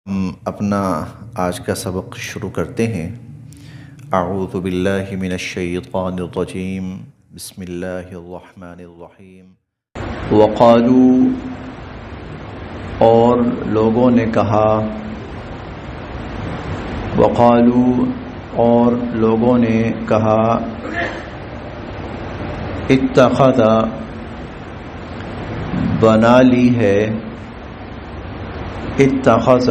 ہم اپنا آج کا سبق شروع کرتے ہیں۔ اعوذ باللہ من الشیطان الرجیم، بسم اللہ الرحمن الرحیم۔ وقالوا، اور لوگوں نے کہا، وقالوا، اور لوگوں نے کہا، اتخذ، بنا لی ہے، اتخذ،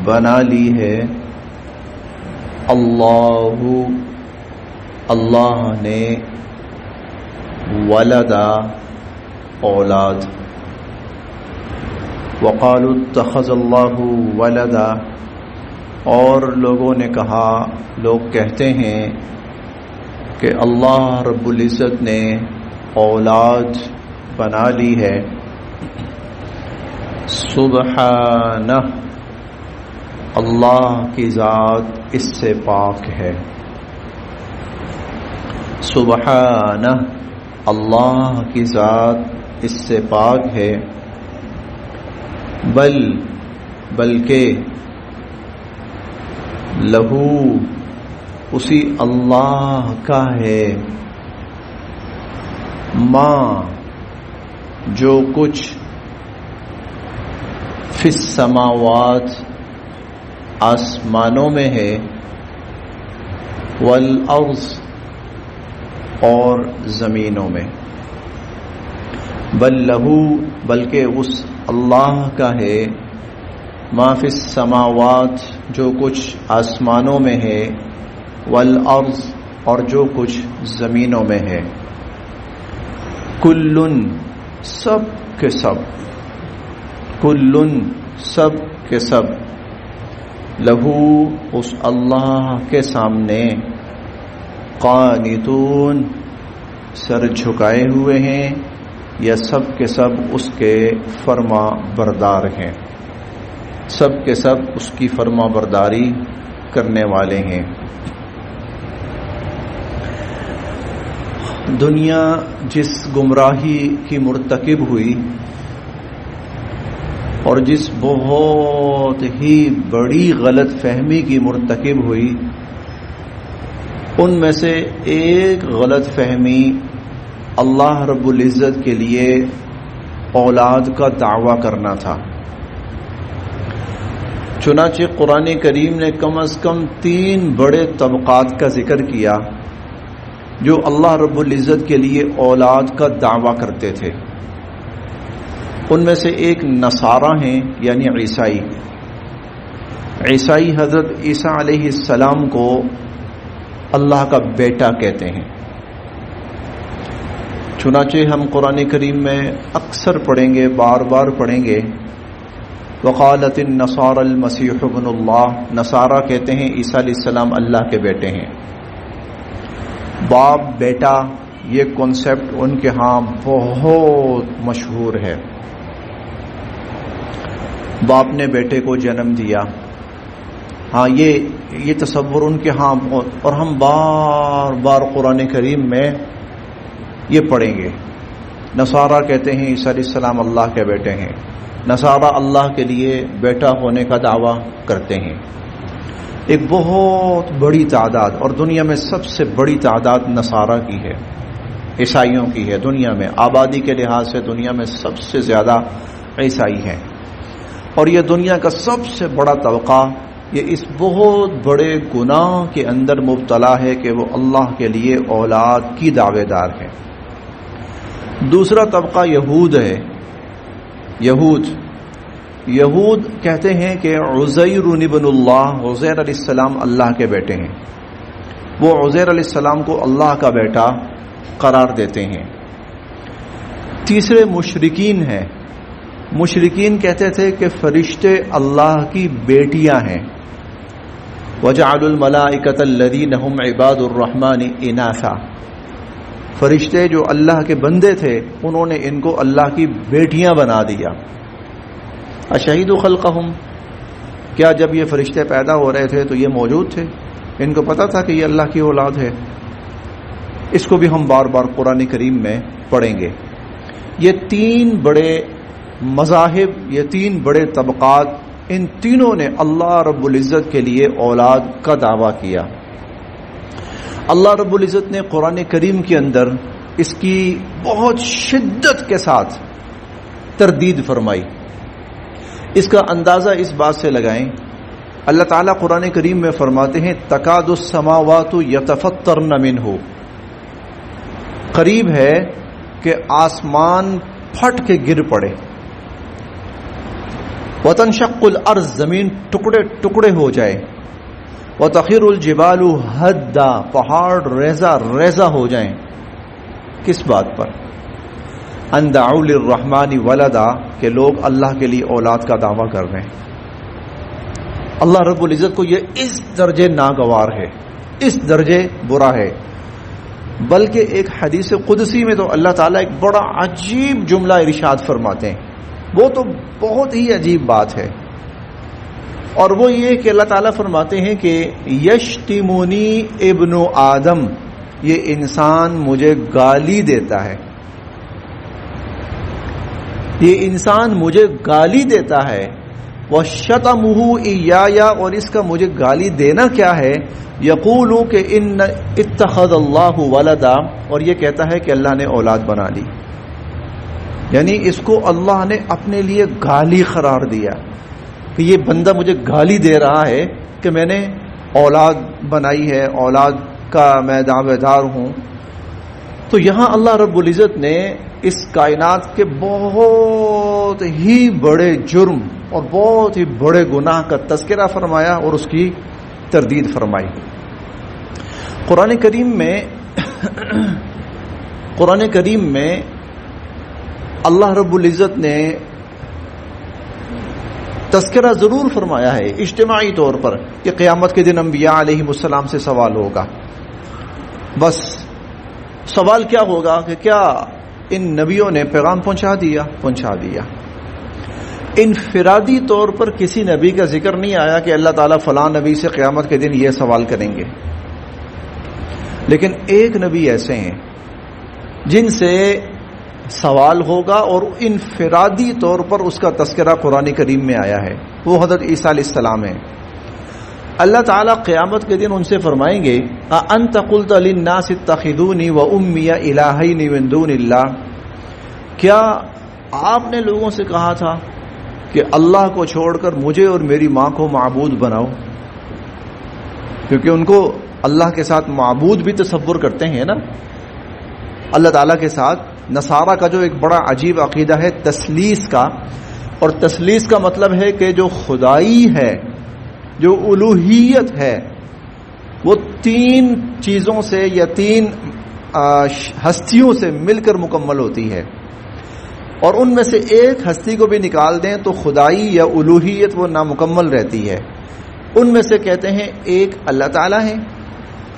بنا لی ہے، اللہ، اللہ نے، ولدا، اولاد۔ وقالوا اتخذ اللہ ولدا، اور لوگوں نے کہا، لوگ کہتے ہیں کہ اللہ رب العزت نے اولاد بنا لی ہے۔ سبحانہ، اللہ کی ذات اس سے پاک ہے۔ سبحانہ، اللہ کی ذات اس سے پاک ہے۔ بلکہ لہو، اسی اللہ کا ہے، ما، جو کچھ، فی السماوات، آسمانوں میں ہے، والارض، اور زمینوں میں۔ بل لہو، بلکہ اس اللہ کا ہے، ما فی السماوات، جو کچھ آسمانوں میں ہے، والارض، اور جو کچھ زمینوں میں ہے۔ کلن، سب کے سب، کلن، سب کے سب، لہو، اس اللہ کے سامنے، قانتون، سر جھکائے ہوئے ہیں، یا سب کے سب اس کے فرما بردار ہیں، سب کے سب اس کی فرما برداری کرنے والے ہیں۔ دنیا جس گمراہی کی مرتکب ہوئی اور جس بہت ہی بڑی غلط فہمی کی مرتکب ہوئی، ان میں سے ایک غلط فہمی اللہ رب العزت کے لیے اولاد کا دعویٰ کرنا تھا۔ چنانچہ قرآن کریم نے کم از کم 3 بڑے طبقات کا ذکر کیا جو اللہ رب العزت کے لیے اولاد کا دعویٰ کرتے تھے۔ ان میں سے ایک نصارہ ہیں، یعنی عیسائی۔ عیسائی حضرت عیسیٰ علیہ السلام کو اللہ کا بیٹا کہتے ہیں۔ چنانچہ ہم قرآن کریم میں اکثر پڑھیں گے، بار بار پڑھیں گے، وقالت النصارى المسیح ابن اللہ، نصارہ کہتے ہیں عیسیٰ علیہ السلام اللہ کے بیٹے ہیں۔ باپ بیٹا، یہ کنسپٹ ان کے ہاں بہت مشہور ہے۔ باپ نے بیٹے کو جنم دیا، ہاں یہ تصور ان کے ہاں، اور ہم بار بار قرآن کریم میں یہ پڑھیں گے۔ نصارہ کہتے ہیں عیسیٰ علیہ السلام اللہ کے بیٹے ہیں، نصارہ اللہ کے لیے بیٹا ہونے کا دعویٰ کرتے ہیں۔ ایک بہت بڑی تعداد، اور دنیا میں سب سے بڑی تعداد نصارہ کی ہے، عیسائیوں کی ہے۔ دنیا میں آبادی کے لحاظ سے دنیا میں سب سے زیادہ عیسائی ہیں، اور یہ دنیا کا سب سے بڑا طبقہ یہ اس بہت بڑے گناہ کے اندر مبتلا ہے کہ وہ اللہ کے لیے اولاد کی دعوے دار ہے۔ دوسرا طبقہ یہود ہے۔ یہود کہتے ہیں کہ عزیر ابن اللہ، عزیر علیہ السلام اللہ کے بیٹے ہیں، وہ عزیر علیہ السلام کو اللہ کا بیٹا قرار دیتے ہیں۔ تیسرے مشرکین ہیں۔ مشرکین کہتے تھے کہ فرشتے اللہ کی بیٹیاں ہیں۔ وَجَعَلُوا الْمَلَائِكَةَ الَّذِينَ هُمْ عِبَادُ الرَّحْمَنِ إِنَاثًا، فرشتے جو اللہ کے بندے تھے انہوں نے ان کو اللہ کی بیٹیاں بنا دیا۔ اَشَهِدُوا خَلْقَهُمْ، کیا جب یہ فرشتے پیدا ہو رہے تھے تو یہ موجود تھے؟ ان کو پتا تھا کہ یہ اللہ کی اولاد ہے؟ اس کو بھی ہم بار بار قرآن کریم میں پڑھیں گے۔ یہ 3 بڑے مذاہب، یہ 3 بڑے طبقات ان تینوں نے اللہ رب العزت کے لیے اولاد کا دعویٰ کیا. اللہ رب العزت نے قرآن کریم کے اندر اس کی بہت شدت کے ساتھ تردید فرمائی. اس کا اندازہ اس بات سے لگائیں، اللہ تعالیٰ قرآن کریم میں فرماتے ہیں تکاد السماوات یتفطرن منہ، قریب ہے کہ آسمان پھٹ کے گر پڑے. وتنشق الارض، زمین ٹکڑے ٹکڑے ہو جائے. وتخر الجبال ہدا، پہاڑ ریزہ ریزہ ہو جائیں. کس بات پر؟ ان دعوا للرحمن ولدا، کہ لوگ اللہ کے لیے اولاد کا دعویٰ کر رہے ہیں. اللہ رب العزت کو یہ اس درجے ناگوار ہے، اس درجے برا ہے. بلکہ ایک حدیث قدسی میں تو اللہ تعالیٰ ایک بڑا عجیب جملہ ارشاد فرماتے ہیں، وہ تو بہت ہی عجیب بات ہے، اور وہ یہ کہ اللہ تعالیٰ فرماتے ہیں کہ یشتمونی ابن آدم، یہ انسان مجھے گالی دیتا ہے، یہ انسان مجھے گالی دیتا ہے. وَشَتَمُهُ إِيَّايَ، اور اس کا مجھے گالی دینا کیا ہے؟ یقول کہ ان اتخذ اللہ ولدا، اور یہ کہتا ہے کہ اللہ نے اولاد بنا لی. یعنی اس کو اللہ نے اپنے لیے گالی قرار دیا کہ یہ بندہ مجھے گالی دے رہا ہے کہ میں نے اولاد بنائی ہے، اولاد کا میں دعوے دار ہوں. تو یہاں اللہ رب العزت نے اس کائنات کے بہت ہی بڑے جرم اور بہت ہی بڑے گناہ کا تذکرہ فرمایا اور اس کی تردید فرمائی. قرآن کریم میں اللہ رب العزت نے تذکرہ ضرور فرمایا ہے اجتماعی طور پر کہ قیامت کے دن انبیاء علیہ السلام سے سوال ہوگا. بس سوال کیا ہوگا کہ کیا ان نبیوں نے پیغام پہنچا دیا. انفرادی طور پر کسی نبی کا ذکر نہیں آیا کہ اللہ تعالیٰ فلاں نبی سے قیامت کے دن یہ سوال کریں گے، لیکن ایک نبی ایسے ہیں جن سے سوال ہوگا اور انفرادی طور پر اس کا تذکرہ قرآن کریم میں آیا ہے، وہ حضرت عیسیٰ علیہ السلام ہیں. اللہ تعالیٰ قیامت کے دن ان سے فرمائیں گے اَأَنْتَ قُلْتَ لِلنَّاسِ اتَّخِذُونِي وَأُمِّيَ إِلَٰهَيْنِ مِن دُونِ اللَّهِ، کیا آپ نے لوگوں سے کہا تھا کہ اللہ کو چھوڑ کر مجھے اور میری ماں کو معبود بناؤ؟ کیونکہ ان کو اللہ کے ساتھ معبود بھی تصور کرتے ہیں نا اللہ تعالیٰ کے ساتھ. نصارہ کا جو ایک بڑا عجیب عقیدہ ہے تثلیث کا، اور تثلیث کا مطلب ہے کہ جو خدائی ہے، جو الوہیت ہے، وہ تین چیزوں سے یا تین ہستیوں سے مل کر مکمل ہوتی ہے، اور ان میں سے ایک ہستی کو بھی نکال دیں تو خدائی یا الوہیت وہ نامکمل رہتی ہے. ان میں سے کہتے ہیں ایک اللہ تعالیٰ ہے،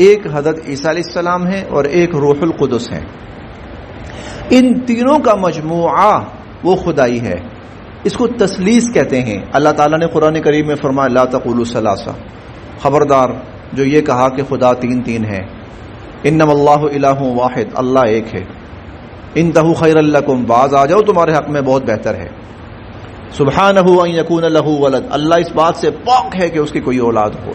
ایک حضرت عیسیٰ علیہ السلام ہے، اور ایک روح القدس ہے. ان تینوں کا مجموعہ وہ خدائی ہے، اس کو تثلیث کہتے ہیں. اللہ تعالیٰ نے قرآن کریم میں فرمایا لا تقولوا ثلاثہ، خبردار جو یہ کہا کہ خدا تین ہے. انما اللہ الہ واحد، اللہ ایک ہے. انتہوا خیر لکم، باز آ جاؤ تمہارے حق میں بہت بہتر ہے. سبحانہ ان یکون لہ ولد، اللہ اس بات سے پاک ہے کہ اس کی کوئی اولاد ہو.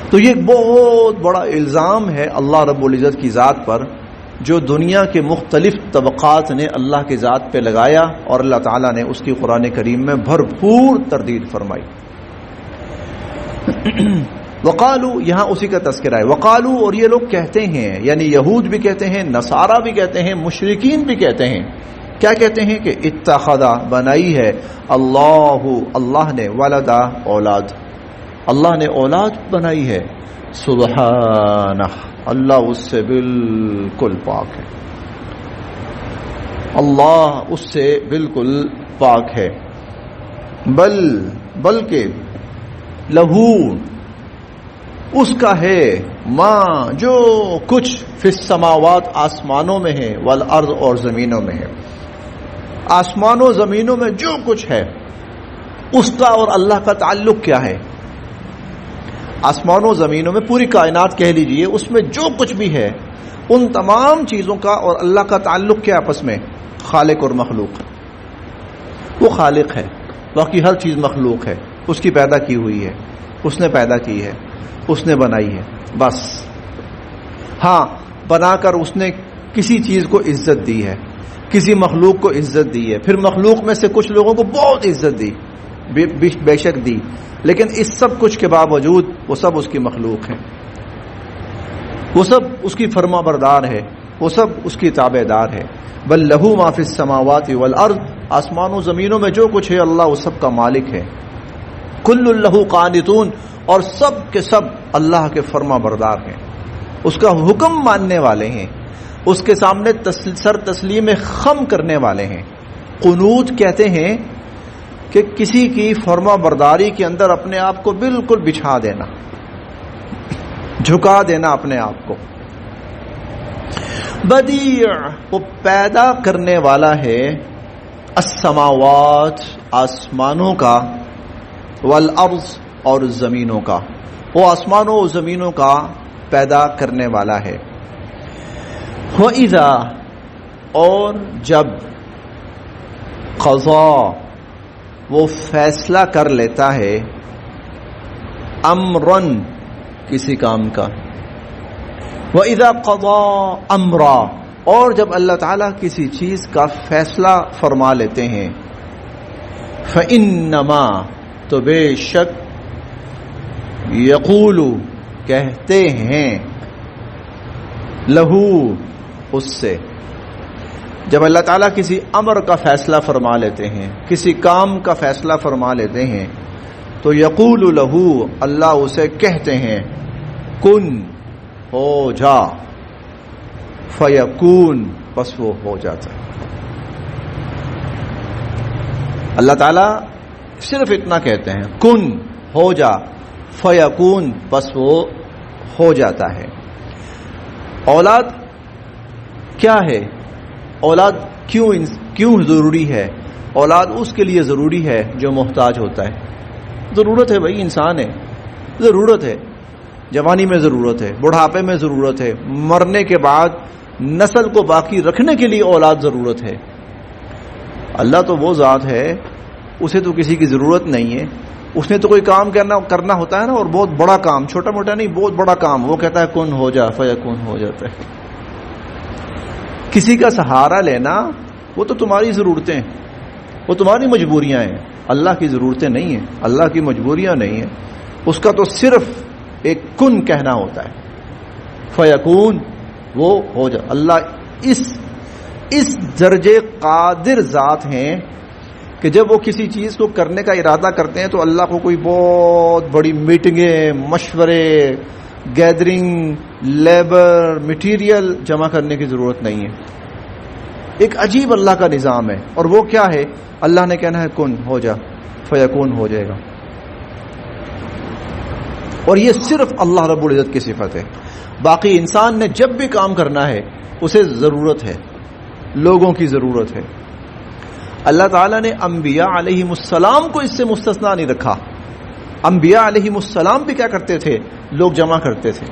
تو یہ بہت بڑا الزام ہے اللہ رب العزت کی ذات پر، جو دنیا کے مختلف طبقات نے اللہ کی ذات پہ لگایا، اور اللہ تعالیٰ نے اس کی قرآن کریم میں بھرپور تردید فرمائی. وقالو، یہاں اسی کا تذکرہ ہے. وقالو، اور یہ لوگ کہتے ہیں، یعنی یہود بھی کہتے ہیں، نصارہ بھی کہتے ہیں، مشرکین بھی کہتے ہیں. کیا کہتے ہیں؟ کہ اتخذا، بنائی ہے، اللہ نے، ولدا، اولاد، اللہ نے اولاد بنائی ہے. سبحانہ، اللہ اس سے بالکل پاک ہے، اللہ اس سے بالکل پاک ہے. بلکہ لہو، اس کا ہے، ماں، جو کچھ فی السماوات، آسمانوں میں ہے، والارض، اور زمینوں میں ہے. آسمانوں زمینوں میں جو کچھ ہے اس کا اور اللہ کا تعلق کیا ہے؟ آسمانوں زمینوں میں پوری کائنات کہہ لیجئے، اس میں جو کچھ بھی ہے ان تمام چیزوں کا اور اللہ کا تعلق کیا آپس میں؟ خالق اور مخلوق. وہ خالق ہے، باقی ہر چیز مخلوق ہے، اس کی پیدا کی ہوئی ہے، اس نے پیدا کی ہے، اس نے بنائی ہے، بس۔ ہاں، بنا کر اس نے کسی چیز کو عزت دی ہے، کسی مخلوق کو عزت دی ہے، پھر مخلوق میں سے کچھ لوگوں کو بہت عزت دی، بے شک دی، لیکن اس سب کچھ کے باوجود وہ سب اس کی مخلوق ہیں، وہ سب اس کی فرما بردار ہے، وہ سب اس کی تابع دار ہے۔ بل لہو ما فی السماوات والارض، آسمان و زمینوں میں جو کچھ ہے اللہ وہ سب کا مالک ہے۔ کل لہو قانتون، اور سب کے سب اللہ کے فرما بردار ہیں، اس کا حکم ماننے والے ہیں، اس کے سامنے سر تسلیم خم کرنے والے ہیں۔ قنوت کہتے ہیں کہ کسی کی فرما برداری کے اندر اپنے آپ کو بالکل بچھا دینا، جھکا دینا اپنے آپ کو۔ بدیع، وہ پیدا کرنے والا ہے، السماوات، آسمانوں کا، والارض، اور زمینوں کا، وہ آسمانوں و زمینوں کا پیدا کرنے والا ہے۔ وَإِذَا، اور جب، قضا، وہ فیصلہ کر لیتا ہے، امرن، کسی کام کا، وَإِذَا قَضَى أَمْرًا، اور جب اللہ تعالیٰ کسی چیز کا فیصلہ فرما لیتے ہیں، فَإِنَّمَا، تو بے شک، یقول، کہتے ہیں، لہو، اس سے۔ جب اللہ تعالیٰ کسی امر کا فیصلہ فرما لیتے ہیں، کسی کام کا فیصلہ فرما لیتے ہیں، تو یقول لہو، اللہ اسے کہتے ہیں، کن، ہو جا، فیکون، پس وہ ہو جاتا ہے۔ اللہ تعالیٰ صرف اتنا کہتے ہیں، کن، ہو جا، فیکون، پس وہ ہو جاتا ہے۔ اولاد کیا ہے؟ اولاد کیوں ضروری ہے؟ اولاد اس کے لیے ضروری ہے جو محتاج ہوتا ہے۔ ضرورت ہے بھائی، انسان ہے، ضرورت ہے، جوانی میں ضرورت ہے، بڑھاپے میں ضرورت ہے، مرنے کے بعد نسل کو باقی رکھنے کے لیے اولاد ضرورت ہے۔ اللہ تو وہ ذات ہے، اسے تو کسی کی ضرورت نہیں ہے، اس نے تو کوئی کام کرنا ہوتا ہے نا، اور بہت بڑا کام، چھوٹا موٹا نہیں، بہت بڑا کام، وہ کہتا ہے کن ہو جا، فیکون، ہو جاتا ہے۔ کسی کا سہارا لینا وہ تو تمہاری ضرورتیں، وہ تمہاری مجبوریاں ہیں، اللہ کی ضرورتیں نہیں ہیں، اللہ کی مجبوریاں نہیں ہیں، اس کا تو صرف ایک کن کہنا ہوتا ہے، فیکون، وہ ہو جا۔ اللہ اس درجے قادر ذات ہیں کہ جب وہ کسی چیز کو کرنے کا ارادہ کرتے ہیں تو اللہ کو کوئی بہت بڑی میٹنگیں، مشورے، گیدرنگ، لیبر، مٹیریل جمع کرنے کی ضرورت نہیں ہے۔ ایک عجیب اللہ کا نظام ہے، اور وہ کیا ہے؟ اللہ نے کہنا ہے کن، ہو جا، فیکون، ہو جائے گا۔ اور یہ صرف اللہ رب العزت کی صفت ہے۔ باقی انسان نے جب بھی کام کرنا ہے اسے ضرورت ہے، لوگوں کی ضرورت ہے۔ اللہ تعالیٰ نے انبیاء علیہم السلام کو اس سے مستثنا نہیں رکھا۔ انبیاء علیہم السلام بھی کیا کرتے تھے؟ لوگ جمع کرتے تھے،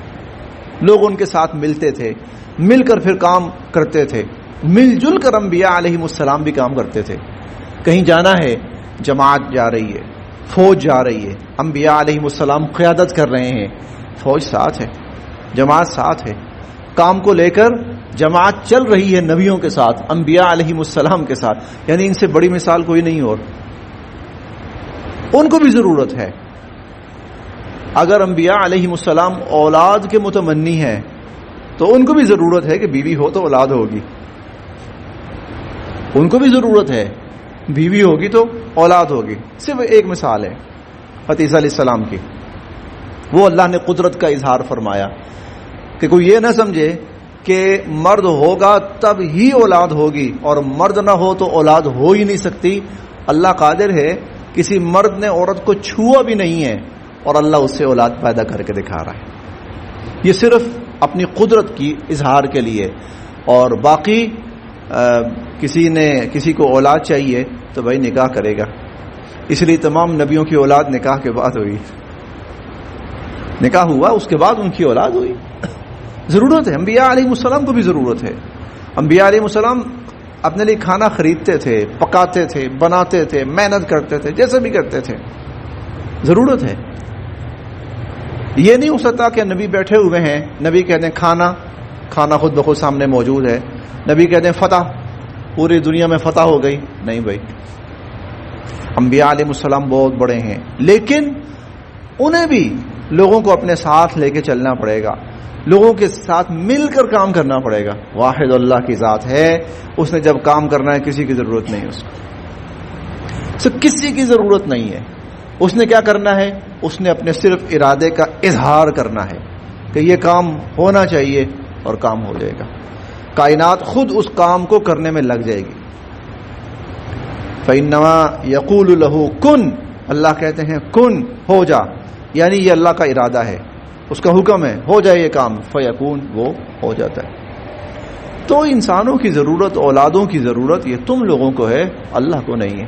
لوگ ان کے ساتھ ملتے تھے، مل کر پھر کام کرتے تھے، مل جل کر انبیاء علیہم السلام بھی کام کرتے تھے۔ کہیں جانا ہے، جماعت جا رہی ہے، فوج جا رہی ہے، انبیاء علیہم السلام قیادت کر رہے ہیں، فوج ساتھ ہے، جماعت ساتھ ہے، کام کو لے کر جماعت چل رہی ہے نبیوں کے ساتھ، انبیاء علیہم السلام کے ساتھ، یعنی ان سے بڑی مثال کوئی نہیں اور۔ ان کو بھی ضرورت ہے۔ اگر انبیاء علیہم السلام اولاد کے متمنی ہیں تو ان کو بھی ضرورت ہے کہ بیوی ہو تو اولاد ہوگی، ان کو بھی ضرورت ہے، بیوی ہوگی تو اولاد ہوگی۔ صرف ایک مثال ہے عیسیٰ علیہ السلام کی، وہ اللہ نے قدرت کا اظہار فرمایا کہ کوئی یہ نہ سمجھے کہ مرد ہوگا تب ہی اولاد ہوگی اور مرد نہ ہو تو اولاد ہو ہی نہیں سکتی۔ اللہ قادر ہے، کسی مرد نے عورت کو چھوا بھی نہیں ہے اور اللہ اس سے اولاد پیدا کر کے دکھا رہا ہے۔ یہ صرف اپنی قدرت کی اظہار کے لیے، اور باقی کسی کو اولاد چاہیے تو بھائی نکاح کرے گا۔ اس لیے تمام نبیوں کی اولاد نکاح کے بعد ہوئی، نکاح ہوا اس کے بعد ان کی اولاد ہوئی۔ ضرورت ہے، انبیاء علیہ السلام کو بھی ضرورت ہے۔ انبیاء علیہ السلام اپنے لیے کھانا خریدتے تھے، پکاتے تھے، بناتے تھے، محنت کرتے تھے، جیسے بھی کرتے تھے. ضرورت ہے. یہ نہیں ہو سکتا کہ نبی بیٹھے ہوئے ہیں، نبی کہتے ہیں کھانا خود بخود سامنے موجود ہے، نبی کہتے ہیں فتح، پوری دنیا میں فتح ہو گئی. نہیں بھائی، انبیاء علیہ السلام بہت بڑے ہیں، لیکن انہیں بھی لوگوں کو اپنے ساتھ لے کے چلنا پڑے گا، لوگوں کے ساتھ مل کر کام کرنا پڑے گا. واحد اللہ کی ذات ہے، اس نے جب کام کرنا ہے کسی کی ضرورت نہیں اس کو، کسی کی ضرورت نہیں ہے. اس نے کیا کرنا ہے؟ اس نے اپنے صرف ارادے کا اظہار کرنا ہے کہ یہ کام ہونا چاہیے، اور کام ہو جائے گا. کائنات خود اس کام کو کرنے میں لگ جائے گی. فَإِنَّمَا يَقُولُ لَهُ كُن، اللہ کہتے ہیں کن، ہو جا، یعنی یہ اللہ کا ارادہ ہے، اس کا حکم ہے، ہو جائے یہ کام، فیکون، وہ ہو جاتا ہے. تو انسانوں کی ضرورت، اولادوں کی ضرورت یہ تم لوگوں کو ہے، اللہ کو نہیں ہے.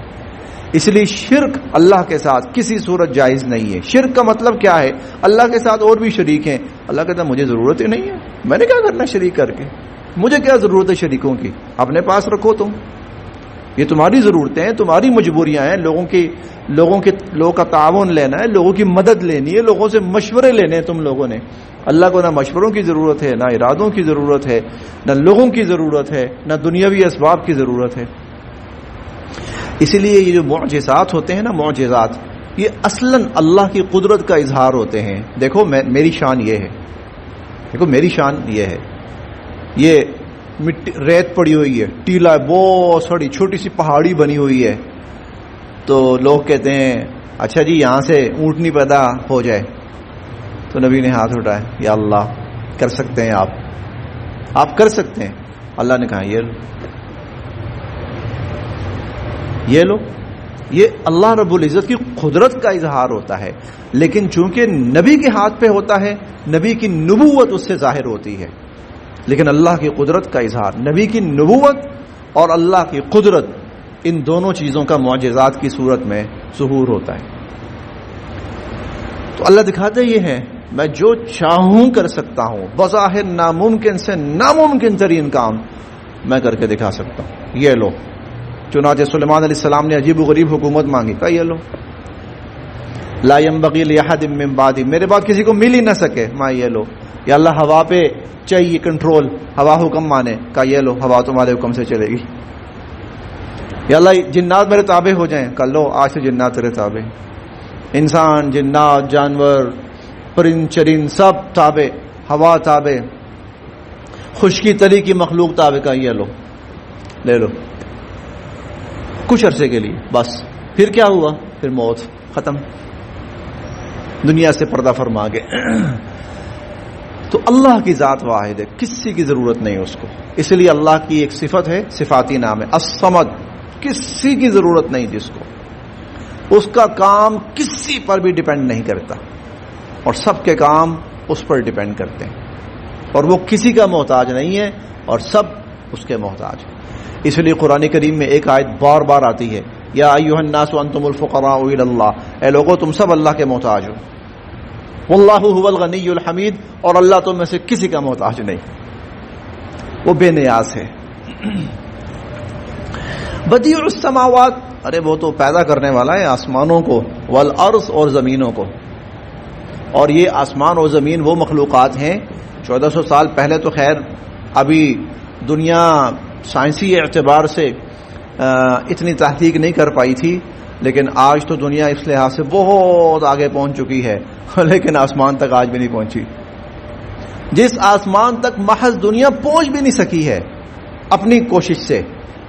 اس لیے شرک اللہ کے ساتھ کسی صورت جائز نہیں ہے. شرک کا مطلب کیا ہے؟ اللہ کے ساتھ اور بھی شریک ہیں. اللہ کہتا ہے مجھے ضرورت ہی نہیں ہے، میں نے کیا کرنا شریک کر کے، مجھے کیا ضرورت ہے شریکوں کی، اپنے پاس رکھو تم. یہ تمہاری ضرورتیں ہیں، تمہاری مجبوریاں ہیں، لوگوں کا تعاون لینا ہے، لوگوں کی مدد لینی ہے، لوگوں سے مشورے لینے ہیں تم لوگوں نے. اللہ کو نہ مشوروں کی ضرورت ہے، نہ ارادوں کی ضرورت ہے، نہ لوگوں کی ضرورت ہے، نہ دنیاوی اسباب کی ضرورت ہے. اسی لیے یہ جو معجزات ہوتے ہیں نا، معجزات، یہ اصلاً اللہ کی قدرت کا اظہار ہوتے ہیں. دیکھو میری شان یہ ہے، دیکھو میری شان یہ ہے، یہ مٹی ریت پڑی ہوئی ہے، ٹیلا بہت سڑی چھوٹی سی پہاڑی بنی ہوئی ہے، تو لوگ کہتے ہیں اچھا جی یہاں سے اونٹنی پیدا ہو جائے. تو نبی نے ہاتھ اٹھایا، یا اللہ کر سکتے ہیں، آپ کر سکتے ہیں. اللہ نے کہا یہ لو، یہ اللہ رب العزت کی قدرت کا اظہار ہوتا ہے. لیکن چونکہ نبی کے ہاتھ پہ ہوتا ہے، نبی کی نبوت اس سے ظاہر ہوتی ہے، لیکن اللہ کی قدرت کا اظہار، نبی کی نبوت اور اللہ کی قدرت، ان دونوں چیزوں کا معجزات کی صورت میں ظہور ہوتا ہے. تو اللہ دکھاتے یہ ہے میں جو چاہوں کر سکتا ہوں، بظاہر ناممکن سے ناممکن ترین کام میں کر کے دکھا سکتا ہوں. یہ لو. چنانچہ سلیمان علیہ السلام نے عجیب و غریب حکومت مانگی، کہا یہ لو. لا ينبغي لأحد من بعدی، میرے بعد کسی کو مل ہی نہ سکے، ماں یہ لو. یا اللہ ہوا پہ چاہیے کنٹرول، ہوا حکم مانے، کہا یہ لو، ہوا تمہارے حکم سے چلے گی. یا اللہ جنات میرے تابع ہو جائیں، کر لو آج سے جنات تیرے تابع، انسان، جنات، جانور، پرند چرند سب تابع، ہوا تابع، خشکی تری کی مخلوق تابع. کا یہ لو، لے لو کچھ عرصے کے لیے بس. پھر کیا ہوا؟ پھر موت، ختم، دنیا سے پردہ فرما گئے. تو اللہ کی ذات واحد ہے، کسی کی ضرورت نہیں اس کو. اس لیے اللہ کی ایک صفت ہے، صفاتی نام ہے الصمد، کسی کی ضرورت نہیں جس کو، اس کا کام کسی پر بھی ڈیپینڈ نہیں کرتا، اور سب کے کام اس پر ڈیپینڈ کرتے ہیں، اور وہ کسی کا محتاج نہیں ہے اور سب اس کے محتاج ہیں. اس لیے قرآن کریم میں ایک آیت بار بار آتی ہے، یا ایھا الناس انتم الفقراء الی اللہ، اے لوگو تم سب اللہ کے محتاج ہو. واللہ هو الغنی الحمید، اور اللہ تم میں سے کسی کا محتاج نہیں، وہ بے نیاز ہے. بدیع السماوات، ارے وہ تو پیدا کرنے والا ہے آسمانوں کو، والارض، اور زمینوں کو. اور یہ آسمان اور زمین وہ مخلوقات ہیں 1400 سال پہلے تو خیر ابھی دنیا سائنسی اعتبار سے اتنی تحقیق نہیں کر پائی تھی، لیکن آج تو دنیا اس لحاظ سے بہت آگے پہنچ چکی ہے، لیکن آسمان تک آج بھی نہیں پہنچی. جس آسمان تک محض دنیا پہنچ بھی نہیں سکی ہے اپنی کوشش سے.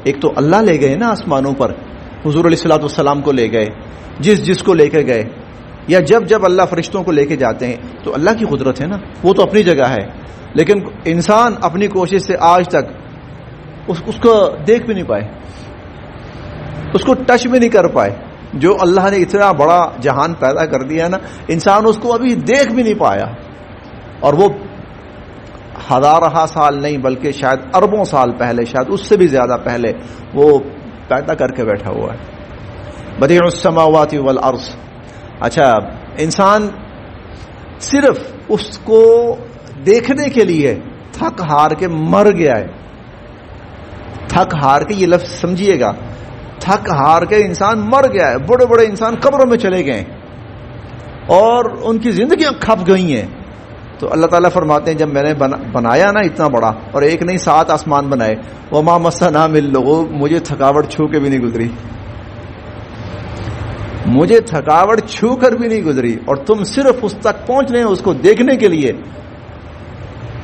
ایک تو اللہ لے گئے نا آسمانوں پر، حضور علیہ الصلوۃ والسلام کو لے گئے، جس کو لے کے گئے، یا جب اللہ فرشتوں کو لے کے جاتے ہیں تو اللہ کی قدرت ہے نا، وہ تو اپنی جگہ ہے. لیکن انسان اپنی کوشش سے آج تک اس کو دیکھ بھی نہیں پائے، اس کو ٹچ بھی نہیں کر پائے. جو اللہ نے اتنا بڑا جہان پیدا کر دیا نا، انسان اس کو ابھی دیکھ بھی نہیں پایا، اور وہ ہزارہ سال نہیں بلکہ شاید اربوں سال پہلے، شاید اس سے بھی زیادہ پہلے وہ پیدا کر کے بیٹھا ہوا ہے. بدیع السماوات والارض. اچھا، انسان صرف اس کو دیکھنے کے لیے تھک ہار کے مر گیا ہے، تھک ہار کے، یہ لفظ سمجھیے گا، تھک ہار کے انسان مر گیا ہے، بڑے بڑے انسان قبروں میں چلے گئے اور ان کی زندگیاں کھپ گئی ہیں، تو اللہ تعالیٰ فرماتے ہیں جب میں نے بنایا نا اتنا بڑا، اور ایک نہیں 7 آسمان بنائے، وما مسنا من لغوب، مجھے تھکاوٹ چھو کے بھی نہیں گزری، مجھے تھکاوٹ چھو کر بھی نہیں گزری، اور تم صرف اس تک پہنچنے، اس کو دیکھنے کے لیے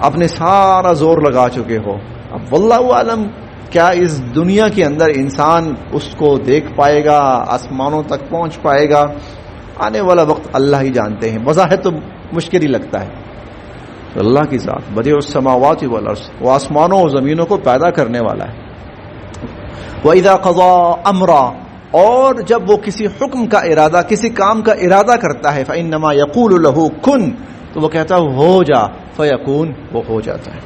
اپنے سارا زور لگا چکے ہو۔ اب واللہ عالم کیا اس دنیا کے اندر انسان اس کو دیکھ پائے گا، آسمانوں تک پہنچ پائے گا؟ آنے والا وقت اللہ ہی جانتے ہیں، بظاہر تو مشکل ہی لگتا ہے۔ تو اللہ کی ذات بدیع السماوات والارض، وہ آسمانوں اور زمینوں کو پیدا کرنے والا ہے۔ وَإِذَا قَضَىٰ أَمْرًا، اور جب وہ کسی حکم کا ارادہ، کسی کام کا ارادہ کرتا ہے، فَإِنَّمَا يَقُولُ لَهُ كُن، تو وہ کہتا ہے ہو جا، فَيَكُون، وہ ہو جاتا ہے۔